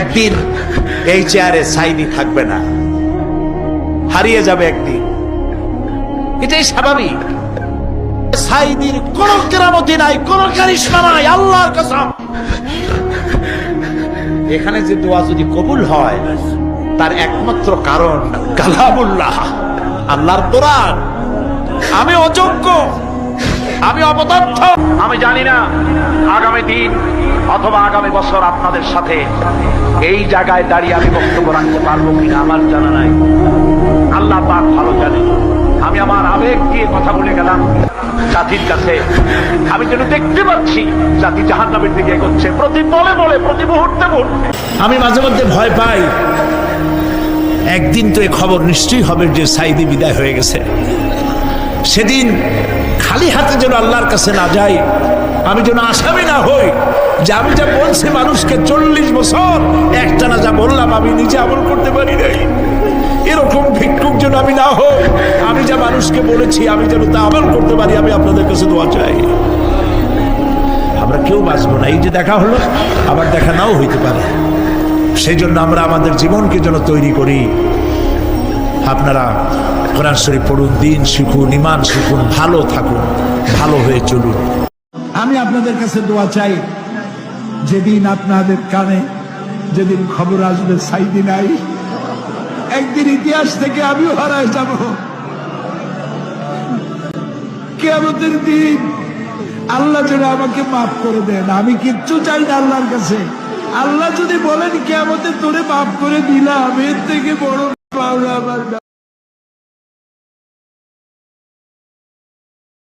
একদিন এই চেয়ারে সাইদি থাকবে না, হারিয়ে যাবে একদিন, এটাই স্বাভাবিক। সাইদির কোন কেরামতি নাই, কোন কারিশমা নাই, আল্লাহর কসম। এখানে যে দোয়া যদি কবুল হয় তার একমাত্র কারণ কালামুল্লাহ, আল্লাহর কোরআন। আমি অযোগ্য, আমি অপদার্থ। আমি জানি না আগামী দিন অথবা আগামী বছর আপনাদের সাথে এই জায়গায় দাঁড়িয়ে আমি বক্তব্য রাখতে পারবো কিনা আমার জানা নাই, আল্লাহ পাক ভালো জানে। আমি আমার আবেগ দিয়ে কথা বলে গেলাম জাতির কাছে। আমি যেন দেখতে পাচ্ছি জাতি জাহান্নামের দিকে এগোচ্ছে, প্রতি বলে বলে, প্রতি মুহূর্তে মুহূর্তে। আমি মাঝে মধ্যে ভয় পাই, একদিন তো এই খবর নিশ্চয়ই হবে যে সাইদি বিদায় হয়ে গেছে। সেদিন খালি হাতে যেন আল্লাহর কাছে না যাই, আমি যেন আসামি না হই যে আমি যা বলছি মানুষকে 40 বছর একটানা যা বললাম আমি নিজে আমল করতে পারি নাই। এরকম ভিক্ষুক যেন আমি না হই, আমি যা মানুষকে বলেছি আমি যেন তা আমল করতে পারি। আমি আপনাদের কাছে দোয়া চাই। আমরা কেউ বাঁচবো না, এই যে দেখা হলো আবার দেখা নাও হইতে পারে। সেই জন্য আমরা আমাদের জীবনকে যেন তৈরি করি। আপনারা কোরআন শরীফ পড়ুন, দিন শিখুন, ঈমান শিখুন, ভালো থাকুন, ভালো হয়ে চলুন। আমি আপনাদের কাছে দোয়া চাই, যেদিন আপনাদের কানে যেদিন খবর আসবে সাইদি নাই, একদিন ইতিহাস থেকে আমিও হারায় যাব। কিয়ামতের দিন আল্লাহ যেন আমাকে মাফ করে দেন। আমি কিচ্ছু চাই না আল্লাহর কাছে। আল্লাহ যদি বলেন কিয়ামতে তোরে মাফ করে দিলাম, এর থেকে বড় পাওনা আমার না।